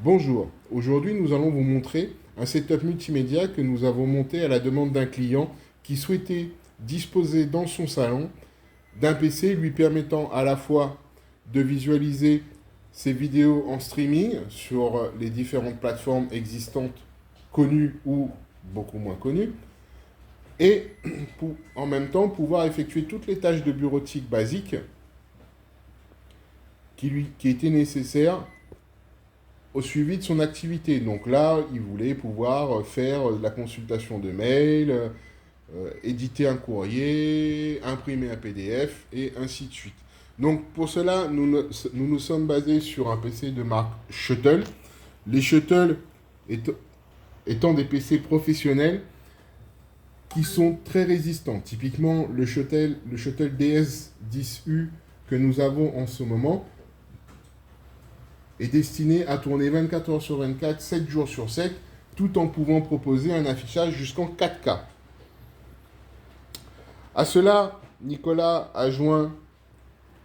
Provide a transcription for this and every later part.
Bonjour, aujourd'hui nous allons vous montrer un setup multimédia que nous avons monté à la demande d'un client qui souhaitait disposer dans son salon d'un PC lui permettant à la fois de visualiser ses vidéos en streaming sur les différentes plateformes existantes, connues ou beaucoup moins connues, et en même temps pouvoir effectuer toutes les tâches de bureautique basiques qui étaient nécessaires au suivi de son activité. Donc là, il voulait pouvoir faire la consultation de mails, éditer un courrier, imprimer un PDF et ainsi de suite. Donc pour cela, nous sommes basés sur un PC de marque Shuttle. Les Shuttle étant des PC professionnels qui sont très résistants. Typiquement, le Shuttle DS10U que nous avons en ce moment est destiné à tourner 24 heures sur 24, 7 jours sur 7, tout en pouvant proposer un affichage jusqu'en 4K. À cela, Nicolas a joint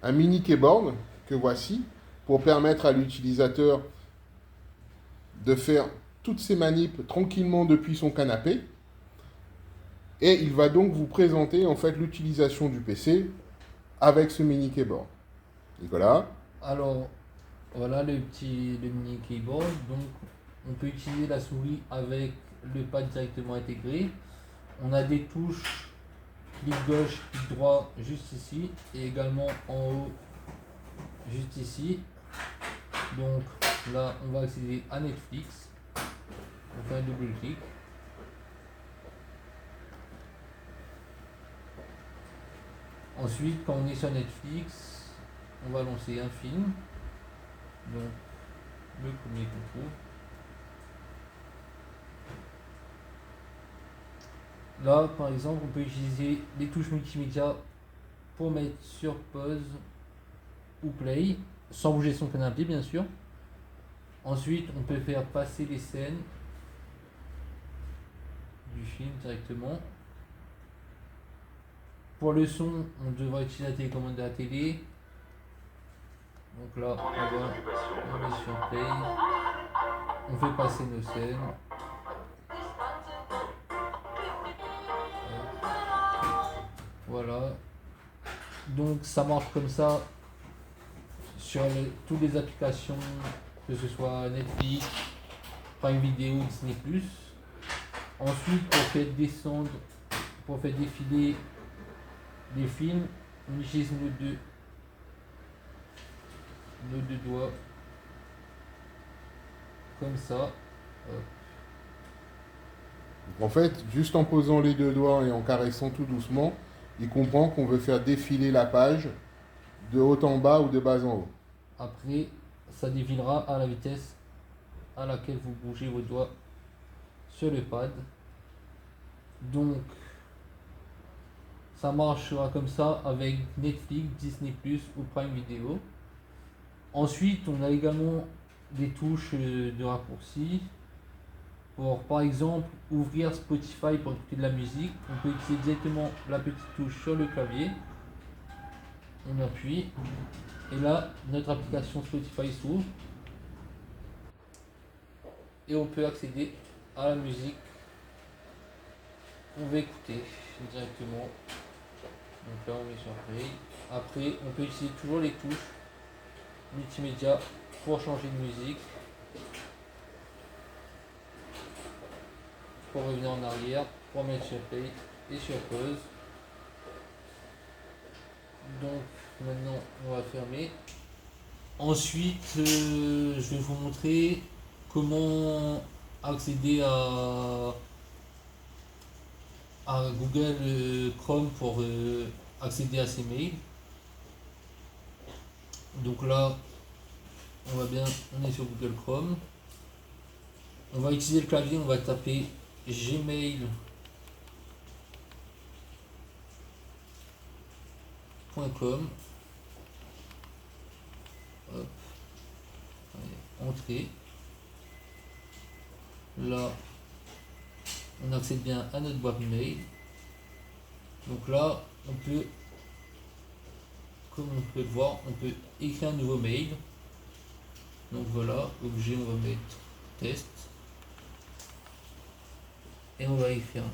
un mini keyboard que voici pour permettre à l'utilisateur de faire toutes ses manips tranquillement depuis son canapé. Et il va donc vous présenter en fait l'utilisation du PC avec ce mini keyboard. Nicolas? Alors, voilà le mini keyboard. Donc, on peut utiliser la souris avec le pad directement intégré. On a des touches clic gauche, clic droit juste ici et également en haut juste ici. Donc là, on va accéder à Netflix. On fait un double clic. Ensuite, quand on est sur Netflix, on va lancer un film. Donc, le premier qu'on trouve. Là, par exemple, on peut utiliser les touches multimédia pour mettre sur pause ou play, sans bouger son canapé, bien sûr. Ensuite, on peut faire passer les scènes du film directement. Pour le son, on devra utiliser la télécommande de la télé. Donc là, on met sur play. On fait passer nos scènes. Voilà. Donc ça marche comme ça sur toutes les applications, que ce soit Netflix, Prime Video, Disney+. Ensuite, pour faire défiler les films, on utilise nos deux doigts comme ça. En fait, juste en posant les deux doigts et en caressant tout doucement, il comprend qu'on veut faire défiler la page de haut en bas ou de bas en haut. Après, ça défilera à la vitesse à laquelle vous bougez vos doigts sur le pad. Donc, ça marchera comme ça avec Netflix, Disney+, ou Prime Video. Ensuite, on a également des touches de raccourci. Pour, par exemple, ouvrir Spotify pour écouter de la musique, on peut utiliser directement la petite touche sur le clavier. On appuie. Et là, notre application Spotify s'ouvre. Et on peut accéder à la musique qu'on veut écouter directement. Donc là, on met sur play. Après, on peut utiliser toujours les touches multimédia pour changer de musique. Pour revenir en arrière, pour mettre sur play et sur pause. Donc maintenant on va fermer. Ensuite je vais vous montrer comment accéder à Google Chrome pour accéder à ses mails. Donc là on est sur Google Chrome. On va utiliser le clavier, on va taper gmail.com. Entrée. Là, on accède bien à notre boîte mail. Donc là, on peut, comme on peut le voir, on peut écrire un nouveau mail. Donc voilà, objet, on va mettre test. Et on va y faire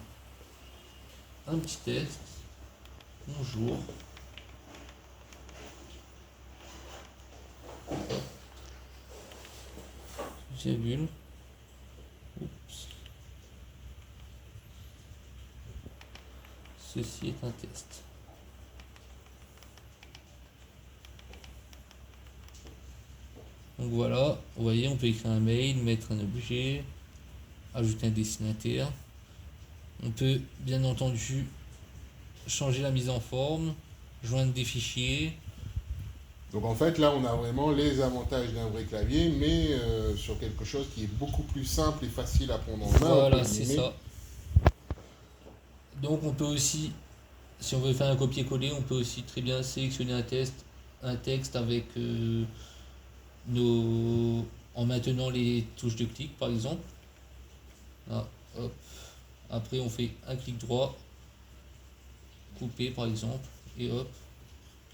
un petit test. Bonjour. J'ai vu. Oups. Ceci est un test. Donc voilà, vous voyez, on peut écrire un mail, mettre un objet, ajouter un destinataire. On peut bien entendu changer la mise en forme, joindre des fichiers. Donc en fait, là, on a vraiment les avantages d'un vrai clavier, mais sur quelque chose qui est beaucoup plus simple et facile à prendre en main. Voilà, c'est ça. Donc on peut aussi, si on veut faire un copier-coller, on peut aussi très bien sélectionner un texte avec en maintenant les touches de clic par exemple. Là, hop. Après on fait un clic droit, couper par exemple, et hop,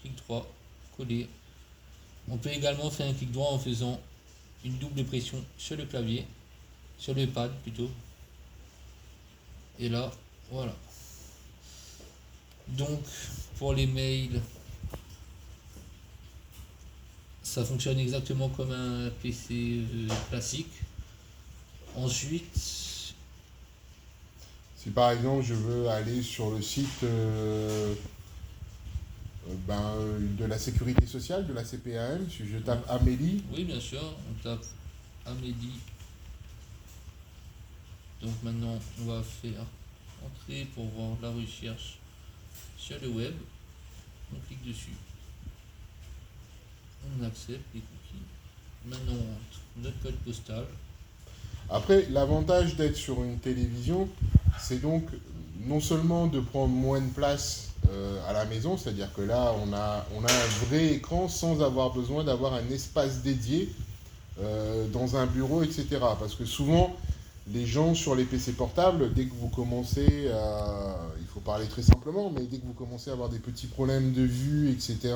clic droit, coller. On peut également faire un clic droit en faisant une double pression sur le clavier, sur le pad plutôt. Et là, voilà. Donc pour les mails, ça fonctionne exactement comme un PC classique. Ensuite, si par exemple je veux aller sur le site de la sécurité sociale, de la CPAM, si je tape Amélie. Oui, bien sûr, on tape Amélie. Donc maintenant, on va faire entrer pour voir la recherche sur le web. On clique dessus. On accepte les cookies. Maintenant, on rentre notre code postal. Après, l'avantage d'être sur une télévision, c'est donc non seulement de prendre moins de place à la maison, c'est-à-dire que là, on a un vrai écran sans avoir besoin d'avoir un espace dédié dans un bureau, etc. Parce que souvent, les gens sur les PC portables, dès que vous commencez à... Il faut parler très simplement, mais dès que vous commencez à avoir des petits problèmes de vue, etc.,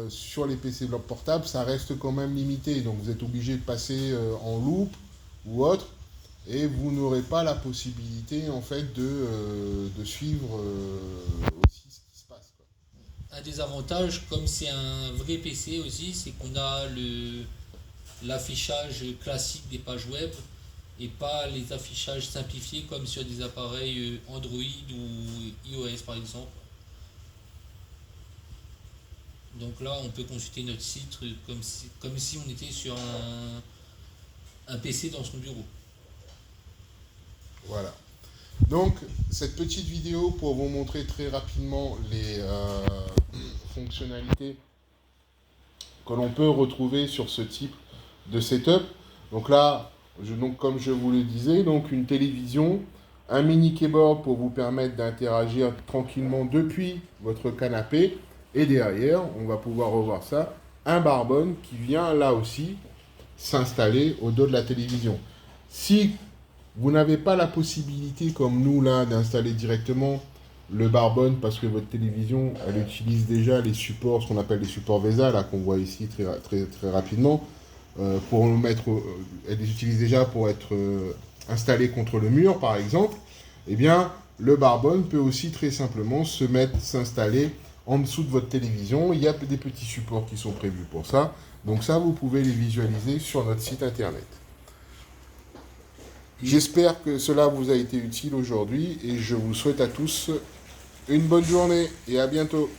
sur les PC portables, ça reste quand même limité. Donc vous êtes obligé de passer en loop ou autre, et vous n'aurez pas la possibilité en fait de suivre aussi ce qui se passe, quoi. Un des avantages, comme c'est un vrai PC aussi, c'est qu'on a l'affichage classique des pages web et pas les affichages simplifiés comme sur des appareils Android ou iOS par exemple. Donc là, on peut consulter notre site comme si on était sur un PC dans son bureau. Voilà. Donc, cette petite vidéo pour vous montrer très rapidement les fonctionnalités que l'on peut retrouver sur ce type de setup. Donc là, comme je vous le disais, donc une télévision, un mini keyboard pour vous permettre d'interagir tranquillement depuis votre canapé. Et derrière, on va pouvoir revoir ça, un barbone qui vient là aussi s'installer au dos de la télévision. Si vous n'avez pas la possibilité, comme nous là, d'installer directement le barbone parce que votre télévision, elle utilise déjà les supports, ce qu'on appelle les supports VESA, là qu'on voit ici très rapidement, pour le mettre, elle les utilise déjà pour être installée contre le mur, par exemple. Eh bien, le barbone peut aussi très simplement s'installer en dessous de votre télévision. Il y a des petits supports qui sont prévus pour ça. Donc ça, vous pouvez les visualiser sur notre site internet. J'espère que cela vous a été utile aujourd'hui et je vous souhaite à tous une bonne journée et à bientôt.